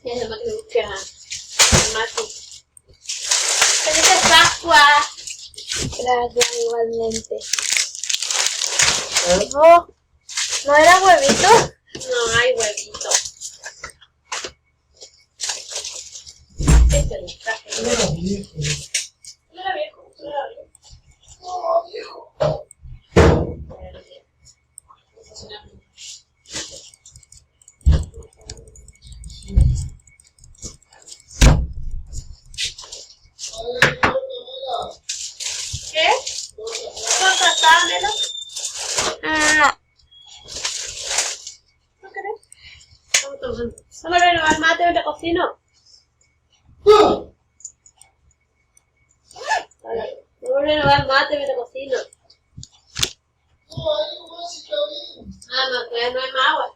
Es lo más que me gusta. Mati. ¡Feliz Pascua! Gracias, igualmente. No, ¿no era huevito? No hay huevito. Este lo traje. No era viejo. No era viejo, no era viejo. No, viejo. ¿Qué? ¿Torta sámelo? No. ¿No querés? Estamos tomando. ¿Solo le al mate o te cocino? No le al mate o te cocino. Ah, no, todavía no hay más agua.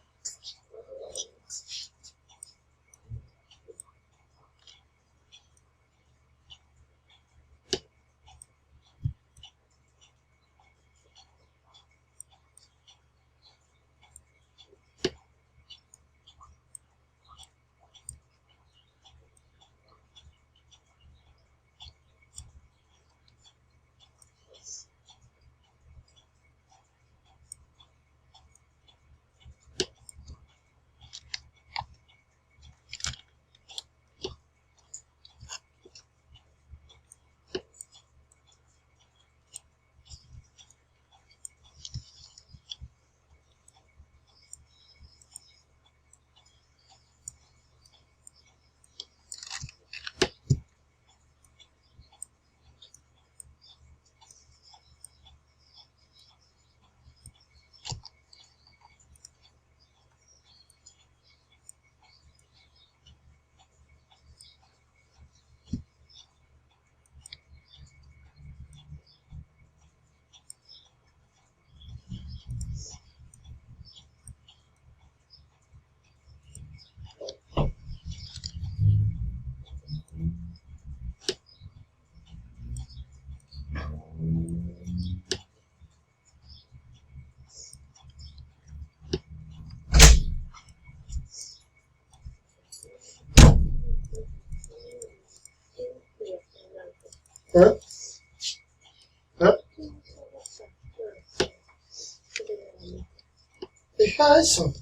Deja eso.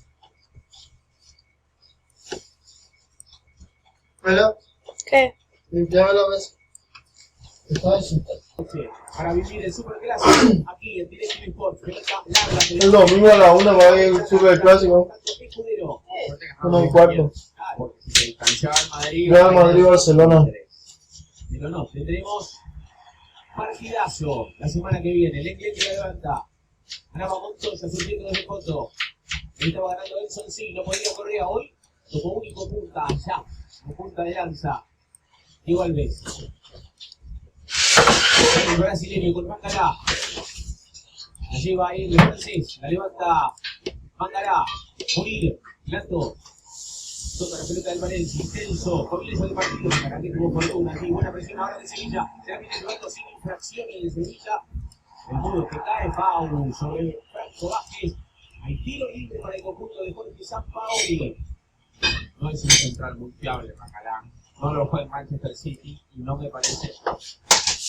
¿Verdad? ¿Qué? Limpiame la mesa. Deja eso. Para vivir el superclásico aquí en DirecTV Sports. El domingo a la 1 va a ir el superclásico. 1:15. Porque si se distanciaba el Madrid. Real Madrid-Barcelona. Pero no, tendremos partidazo la semana que viene. El Inglés que la levanta. Ganaba Montoya surgiendo desde foto. Él estaba ganando Edson, sí, no podía correr hoy. Como único punta allá, como punta de lanza. Igual ves. El brasileño con Mangará. La lleva ahí el francés. La levanta Mangará. Munir. Lato. Toca la pelota del Valencia. Intenso. Comienzo del partido. Para que tuvo fortuna. Aquí buena presión ahora de Sevilla. Se la viene llevando sin infracciones de Sevilla. El muro que cae. Foul sobre Franco Vázquez. Hay tiro libre para el conjunto de Jorge Sampaoli. No es un central muy fiable, Macalán. No lo fue en Manchester City y no me parece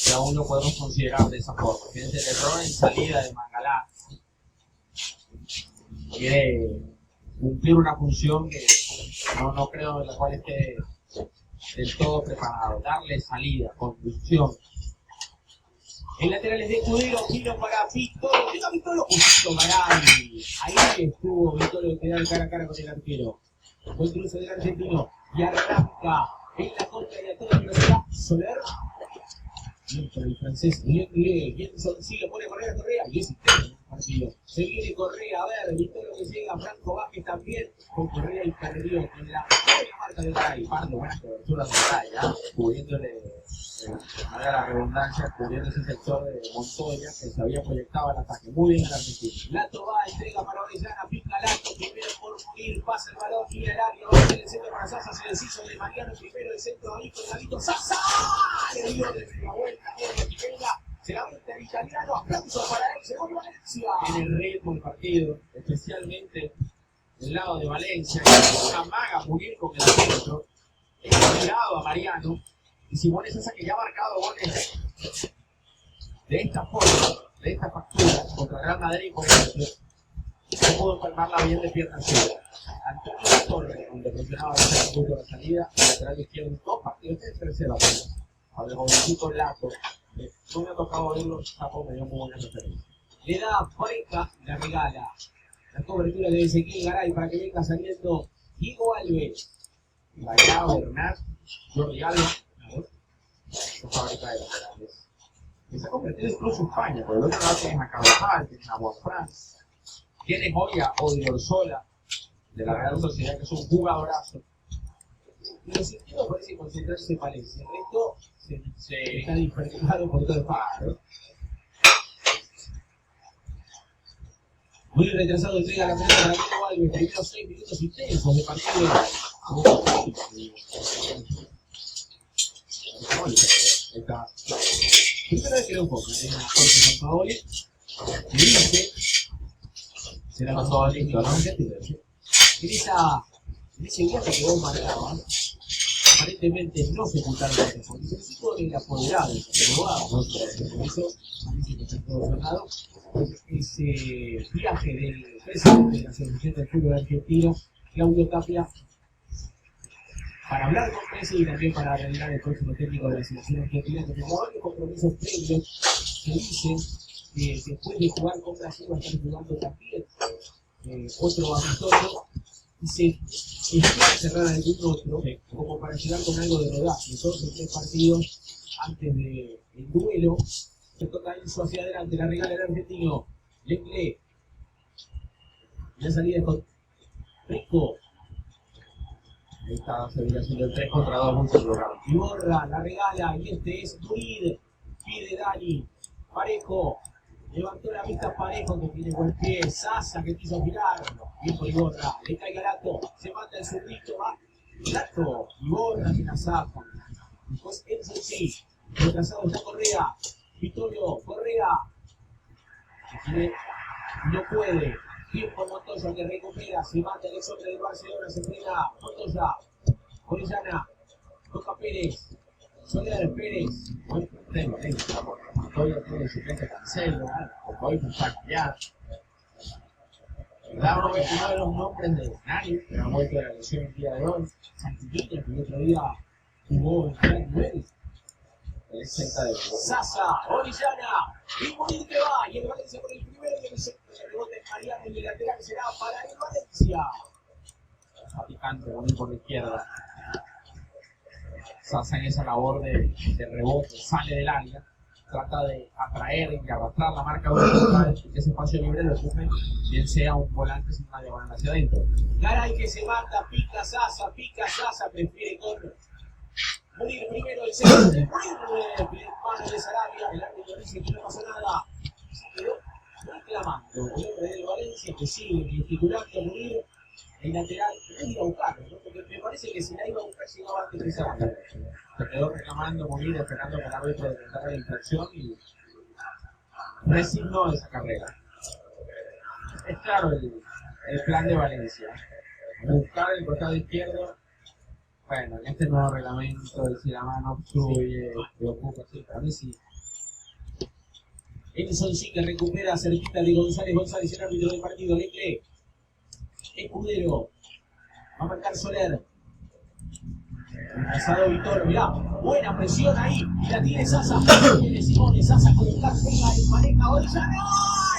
que aún lo podemos considerar de esa forma. Fíjense, el error en salida de Mangalá quiere cumplir una función que no creo en la cual esté del todo preparado. Darle salida, conducción. El lateral es de Escudero, tiro para Vittorio. Llega Vittorio, Justo Garay. Ahí estuvo Vittorio que queda cara a cara con el arquero. Buen cruce del argentino y arranca en la contra de toda la velocidad Soler. Bien por el francés, bien Soncillo, pone Correa y es interno en el partido. Se viene Correa, a ver, Vittorio que llega, Franco Vázquez también, con Correa y perdió con la buena marca de Garay. Pardo, buena cobertura de Garay, cubriéndole, valga la redundancia, cubriendo ese sector de Montoya que se había proyectado al ataque. Muy bien el argentino. Lato va, entrega para Orellana, pica Lato, primero por Munir, pasa el balón, mira el área, va a hacer el centro para Sasa, silencioso de Mariano, primero el centro ahí con Gavito, Sasa, le dio de la vuelta, se la vuelta el italiano, aplausos para él, se vuelve Valencia. En el ritmo del partido, especialmente del lado de Valencia, que una maga Munir con el centro. es tirado a Mariano. Y Simone Sasa, que ya ha marcado goles de esta forma, de esta factura, contra Real Madrid, por ejemplo, no pudo empalmarla bien de pierna zurda. Antonio Torres, donde presionaba el punto de salida, el lateral izquierdo, en 2 partidos de tercera ronda. A ver, jovencito Lato, no me ha tocado verlo, Sapo me dio muy buena referencia. Le da Pareja, la regala. La cobertura de Ezequiel Garay para que venga saliendo Diego Alves. Bailado, Bernat, Jordi Alves. Esta fábrica de laterales. Que se ha convertido incluso en España, porque el otro lado tienen a Carvajal, tienen a Juan Franz. Tiene hoy a Odriozola, de la Real Sociedad, que es un jugadorazo. En los sentidos parece concentrarse en Valencia. El resto se está diferenciado por todo el país. Muy retrasado entrega la pelota para Diego Alves. Primeros 6 minutos intensos de partido. Esta primera vez que lo pongo en Jorge Sampaoli. Y dice, será con todo listo, ¿no? En ese viaje que vos marcabas, aparentemente no se ocultaron los teléfonos. El chico del apoderado, el abogado, ¿no? Eso parece que está todo cerrado. Ese viaje del presidente de la Asociación del Fútbol Argentino, Claudio Tapia, para hablar con Messi y también para realizar el próximo técnico de la selección argentina, que tenga varios compromisos previos que dicen que después de jugar con Brasil va a estar jugando también otro amistoso. Y se espera cerrar algún otro, como para llegar con algo de rodaje. Entonces, 3 partidos antes del duelo, se toca Enzo hacia adelante, la regala el argentino, Lenglet. La salida es con Rico. Esta sería siendo el 3 contra 2 mucho programa. Y borra, la regala, y este es Murid. Pide Dani, Parejo. Levantó la vista Parejo, que tiene buen pie. Sasa, que quiso girar. Viejo Iborra, le cae a Lato. Se mata el zurdito, va. Lato, Iborra, que la saca. Después Enzo sí. Retrasado está Correa. Vittorio, Correa. No puede. Tiempo Montoya que recupera. Se mata el ex hombre del Barcelona. Se frena Montoya. Orellana. Toca Pérez. Soler Pérez. Buen tema, Montoya tiene suplente Cancelo. Porque hoy no está a cambiar. Uno de los nombres de nadie, que ha vuelto de la lesión el día de hoy. Santillina, que el otro día jugó en gran nivel. El centro de Sasa, Orellana, y Murid que va, y el Valencia por el primero, y el centro de rebote Mariano, y el lateral será para el Valencia. Está picante, Murid por la izquierda. Sasa en esa labor de rebote, sale del área, trata de atraer y arrastrar la marca horizontal, que ese espacio libre lo ocupe, bien sea un volante sin una diagonal hacia adentro. Garay que se mata, pica Sasa, prefiere con Murid primero, el centro de Murid, mano de Sarabia, el árbitro dice que no pasa nada, se quedó reclamando, el hombre del Valencia que sigue gesticulando Murid, el lateral, no iba a buscarlo, ¿no? Porque me parece que si la iba a buscar, llegaba antes de Sarabia. Se quedó reclamando Murid, esperando que el árbitro decretara la infracción y resignó esa carrera. Es claro el plan de Valencia, buscar el costado izquierdo. Bueno, en este nuevo reglamento, si la mano obstruye, preocupa, sí, para mí sí. Edison sí que recupera cerquita de González, el árbitro del partido, Lenglet. Escudero, va a marcar Soler. Pasado Vittorio, mirá, buena presión ahí, la tiene Sasa, tiene Simone, Sasa con el pega en pareja, Orellana,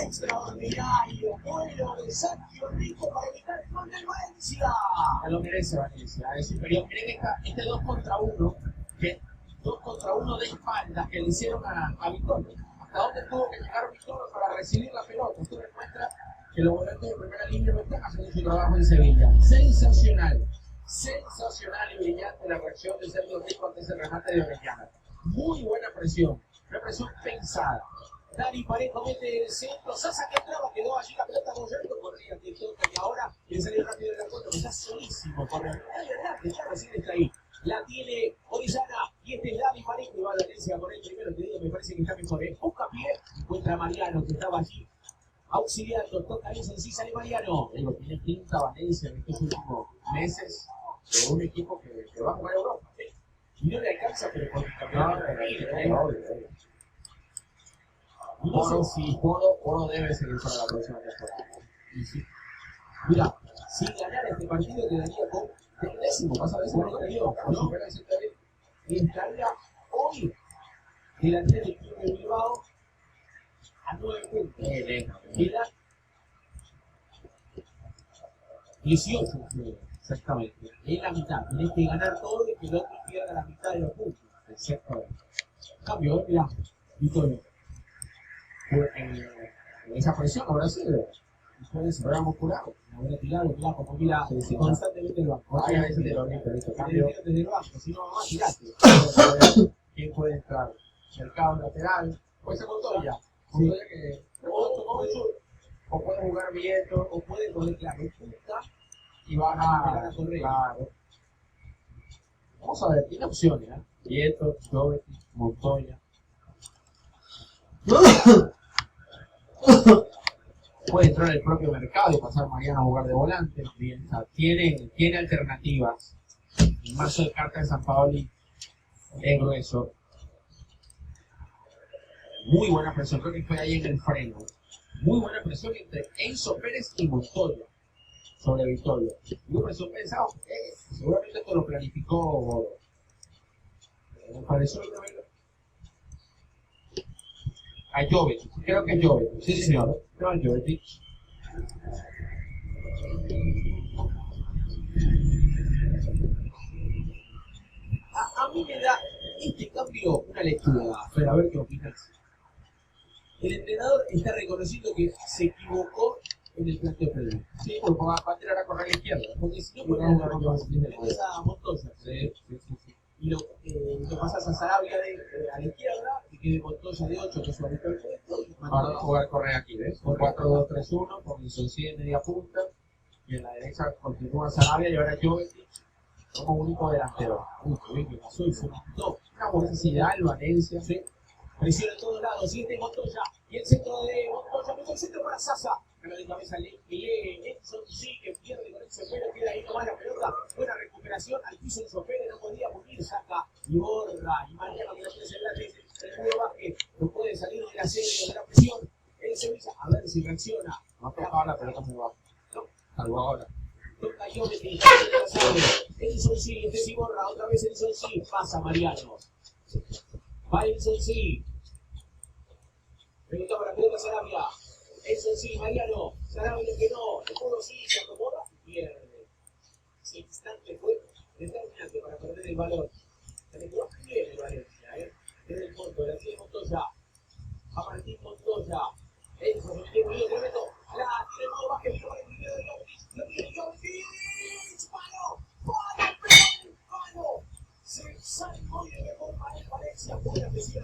extraordinario, bueno de Sergio Rico para evitar el gol del Valencia. Ya lo merece Valencia, es superior. Miren este 2 contra 1, que 2 contra 1 de espaldas que le hicieron a Vittorio. Hasta dónde tuvo que llegar Vittorio para recibir la pelota. Esto demuestra que los volantes de primera línea no están haciendo su trabajo en Sevilla. Sensacional y brillante la reacción de Sergio Rico ante ese remate de Orellana. Muy buena presión, una presión pensada. Dani Parejo mete el centro, Sasa que entraba, quedó allí la pelota con Yerto, corría que toca y ahora quiere salir rápido del encuentro, que está solísimo, corre. Recién está ahí. La tiene Orellana y este es Dani Parejo y va a la Valencia por el primero, te digo, me parece que está mejor. Busca pie, encuentra a Mariano que estaba allí auxiliando, toca eso, sí sale Mariano. Digo, tiene pinta Valencia en estos últimos meses de un equipo que va a jugar a Europa. ¿Sí? Y no le alcanza, pero con el campeonato no sé si Poro debe seguir para la próxima temporada. Y sí. Mira, si ganar este partido quedaría con el décimo, vas a ver si no perdió, no supera el Celta B. Y estaría hoy el Atlético de Bilbao a 9 puntos. Queda 18 puntos, exactamente. Es la mitad. Tienes que ganar todo y que el otro pierda la mitad de los puntos. Exactamente. Cambio, mirá, Victoria. En esa posición habrá sido. Después se habrá muscular, habrá tirado, como mira constantemente el banco. Ay, a veces te lo grito, listo, Cambio cambio. desde el banco, si no más tirate. ¿Quién puede entrar? Mercado lateral. Puede ser Montoya. Sí. Montoya que como el sur. O puede jugar Vieto. O puede poner la punta Y baja a Correa. Claro. Vamos a ver, tiene opciones, ¿eh? Vieto, Jovetic, Montoya. Puede entrar el propio mercado y pasar mañana a jugar de volante. Bien, o sea, tiene alternativas. El mazo de cartas de San Paoli es grueso. Muy buena presión, creo que fue ahí en el freno. Muy buena presión entre Enzo Pérez y Montoya sobre Victoria. Digo presión pensado, seguramente esto lo planificó. Me pareció a Jovetic, creo que es Jovetic, sí señor, creo que es Jovetic. A mí me da este cambio una lectura, pero a ver qué opinas. El entrenador está reconociendo que se equivocó en el planteo previo. Sí, porque va a tirar a correr a la izquierda, porque si no puede jugar a Montoya. Sí. Y lo pasas a Sarabia a la izquierda y quede Montoya de 8, que es su habitual puesto. Ahora va a jugar Correa aquí, ¿ves? Con 4-2-3-1, con Insolcide en media punta. Y en la derecha continúa Sarabia y ahora Jovetic como único delantero. Uy, qué bien que pasó y se mandó. Una buena el Valencia, ¿sí? Presiona en todos lados, siente Montoya. Y el centro de Montoya, mete el centro para Sasa. Pero de cabeza Edson sí que pierde con Enzo Pérez, queda ahí nomás la pelota. Buena recuperación al piso Enzo Pérez, no podía morir, saca y borra. Y Mariano que lo presa el lápiz, el juego Vázquez, no puede salir de la serie de la presión. El Sevilla, a ver si reacciona. No ha tocado la pelota muy baja. No, Salvo ahora. toca Jovetic, Edson sí, este sí borra, otra vez Edson sí, pasa Mariano. Va Edson sí. Pelota para pelota Sarabia. Eso sí, Mariano, Sarabia que no, el juego sí, se acomoda y pierde. Ese instante fue determinante para perder el balón. Se le quedó bien el Valencia, desde el fondo, la tiene Montoya. A Martín Montoya. Eso se metió muy bien, tremendo. La tiene el modo más que el video de Jovic. Lo tiene Jovic. ¡Palo! Se sale muy de mejor para el Valencia. Buena presión.